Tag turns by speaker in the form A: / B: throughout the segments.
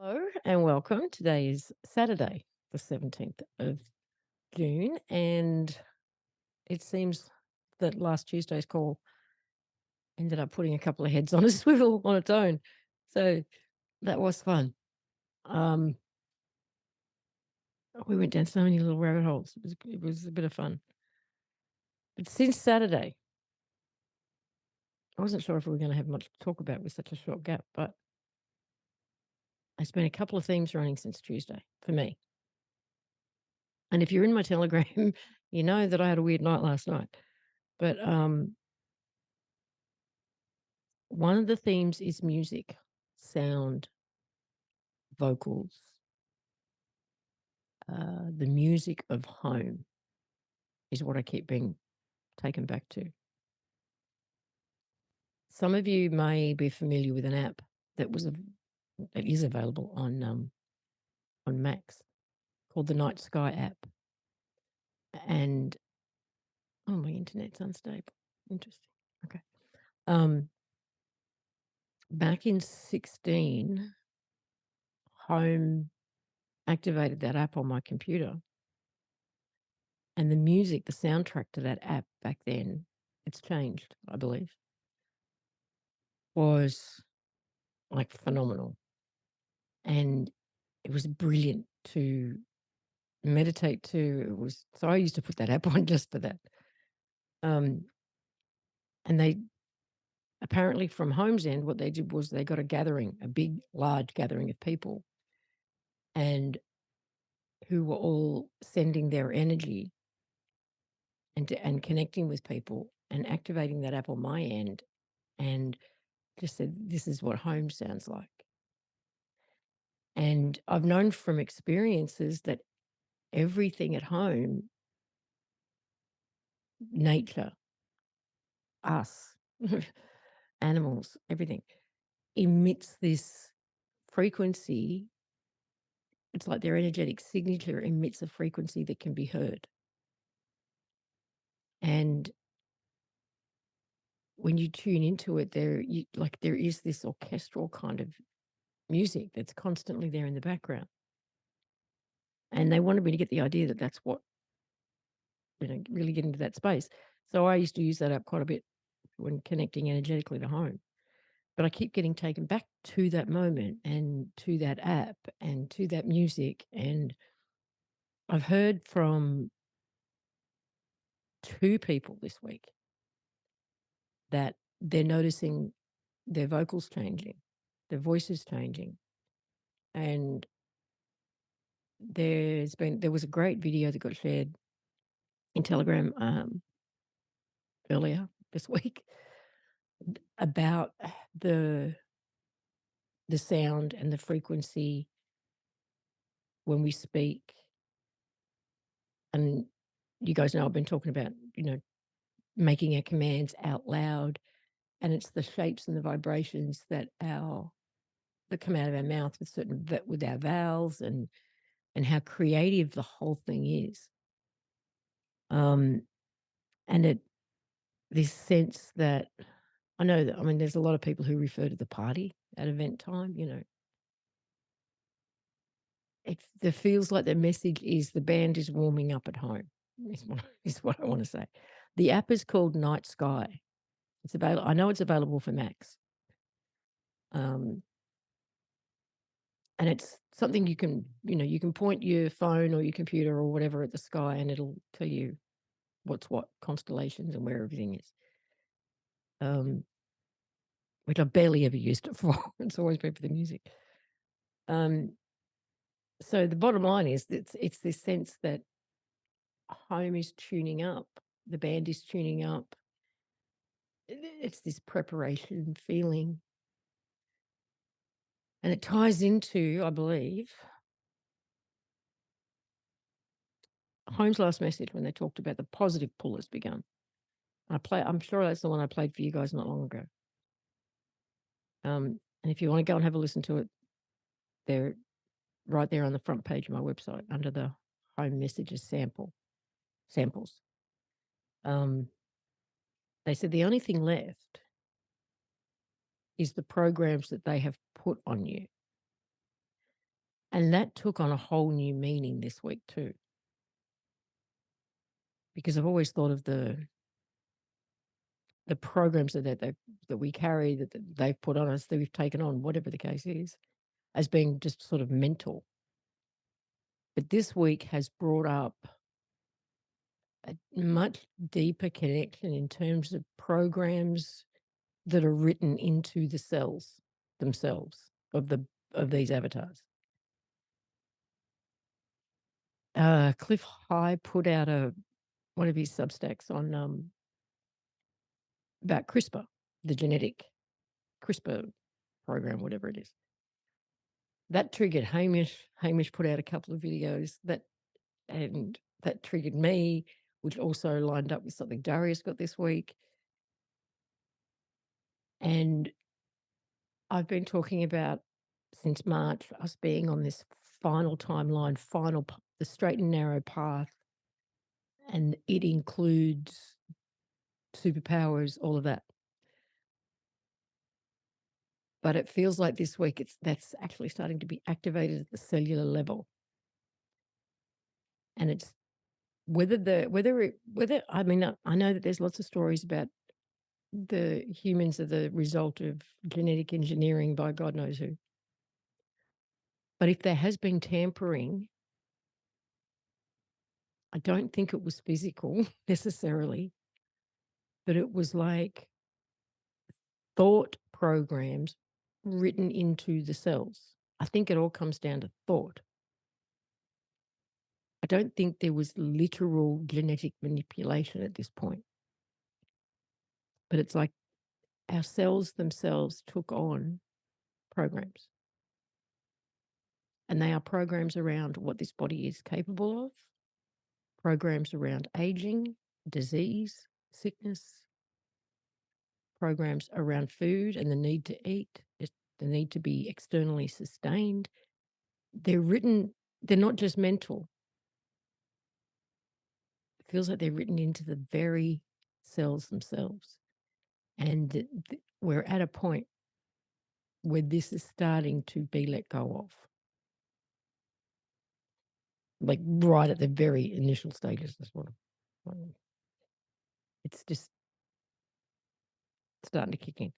A: Hello and welcome. Today is Saturday, the 17th of June, and it seems that last Tuesday's call ended up putting a couple of heads on a swivel on its own. So that was fun. Um, we went down so many little rabbit holes. It was a bit of fun. But since Saturday, I wasn't sure if we were going to have much to talk about with such a short gap, but there's been a couple of themes running since Tuesday for me. And if you're in my Telegram, you know that I had a weird night last night. But one of the themes is music, sound, vocals, the music of home is what I keep being taken back to. Some of you may be familiar with an app that that is available on Macs called the Night Sky app. And oh, my internet's unstable. Interesting. Okay. Um, Back in 16, Home activated that app on my computer. And the music, the soundtrack to that app back then, it's changed, I believe, was like phenomenal. And it was brilliant to meditate to. It was so I used to put that app on just for that. Um, and they apparently from Home's End, what they did was they got a gathering, a big, large gathering of people, and who were all sending their energy and connecting with people and activating that app on my end, and just said, "This is what home sounds like." And I've known from experiences that everything at home, nature, us, animals, everything emits this frequency. It's like their energetic signature emits a frequency that can be heard. And when you tune into it, there is this orchestral kind of music that's constantly there in the background. And they wanted me to get the idea that that's what, really get into that space. So I used to use that app quite a bit when connecting energetically to home. But I keep getting taken back to that moment and to that app and to that music. And I've heard from two people this week that they're noticing their vocals changing, their voices changing. And there was a great video that got shared in Telegram earlier this week about the the sound and the frequency when we speak. And you guys know I've been talking about, making our commands out loud, and it's the shapes and the vibrations that come out of our mouth with with our vowels, and how creative the whole thing is. Um, and this sense that I know that, I mean, there's a lot of people who refer to the party at event time. It feels like the message is the band is warming up at home. Is what I want to say. The app is called Night Sky. It's available. I know it's available for Macs. Um, and it's something you can point your phone or your computer or whatever at the sky, and it'll tell you what's what, constellations and where everything is. Um, which I've barely ever used it for. It's always been for the music. Um, so the bottom line is it's this sense that home is tuning up, the band is tuning up. It's this preparation feeling, and it ties into, I believe, Home's last message when they talked about the positive pull has begun. I'm sure that's the one I played for you guys not long ago. And if you want to go and have a listen to it, they're right there on the front page of my website under the Home Messages samples. They said the only thing left is the programs that they have put on you. And that took on a whole new meaning this week too, because I've always thought of the programs that we carry, that they've put on us, that we've taken on, whatever the case is, as being just sort of mental. But this week has brought up a much deeper connection in terms of programs that are written into the cells themselves of these avatars. Cliff High put out one of his Substacks on about CRISPR, the genetic CRISPR program, whatever it is. That triggered Hamish. Hamish put out a couple of videos and that triggered me, which also lined up with something Darius got this week. And I've been talking about since March us being on this final timeline, the straight and narrow path, and it includes superpowers, all of that. But it feels like this week that's actually starting to be activated at the cellular level, and it's whether I mean I know that there's lots of stories about the humans are the result of genetic engineering by God knows who. But if there has been tampering, I don't think it was physical necessarily, but it was like thought programs written into the cells. I think it all comes down to thought. I don't think there was literal genetic manipulation at this point. But it's like our cells themselves took on programs. And they are programs around what this body is capable of, programs around aging, disease, sickness, programs around food and the need to eat, the need to be externally sustained. They're not just mental. It feels like they're written into the very cells themselves. And we're at a point where this is starting to be let go of. Like right at the very initial stages. It's just starting to kick in.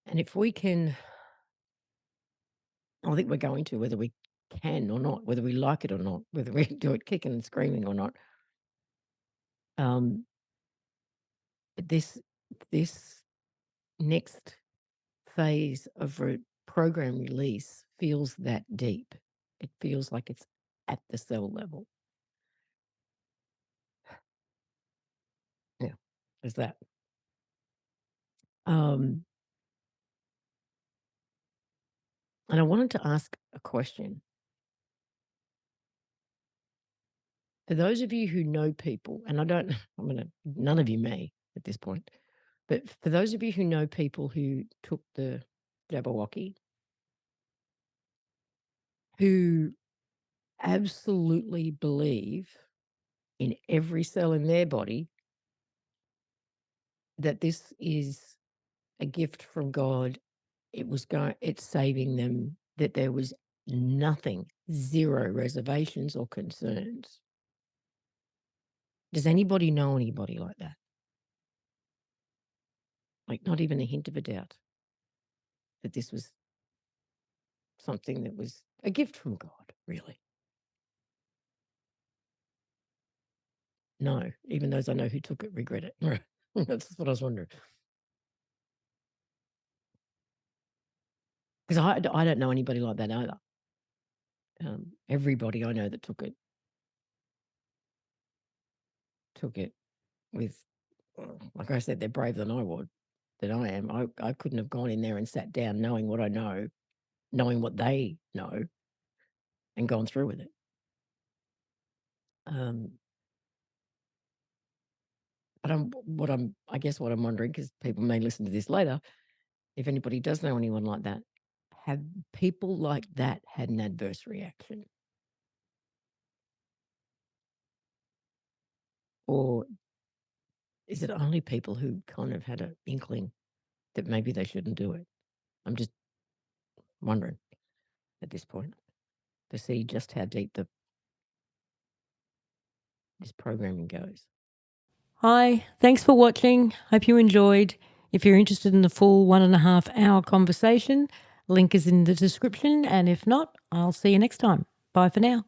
A: And if we can, I think we're going to, whether we can or not, whether we like it or not, whether we do it kicking and screaming or not. This next phase of program release feels that deep. It feels like it's at the cell level. Yeah, there's that. And I wanted to ask a question. For those of you who know people, and none of you may at this point, but for those of you who know people who took the Jabberwocky, who absolutely believe in every cell in their body that this is a gift from God, it's saving them, that there was nothing, zero reservations or concerns. Does anybody know anybody like that? Like not even a hint of a doubt that this was something that was a gift from God, really? No, even those I know who took it regret it. That's what I was wondering. Because I don't know anybody like that either. Everybody I know that took it with, like I said, they're braver than I am. I couldn't have gone in there and sat down knowing what I know, knowing what they know, and gone through with it. But I guess what I'm wondering, because people may listen to this later, if anybody does know anyone like that, have people like that had an adverse reaction? Or is it only people who kind of had an inkling that maybe they shouldn't do it? I'm just wondering. at this point to see just how deep this programming goes. Hi, thanks for watching. Hope you enjoyed. If you're interested in the full 1.5 hour conversation, link is in the description. And if not, I'll see you next time. Bye for now.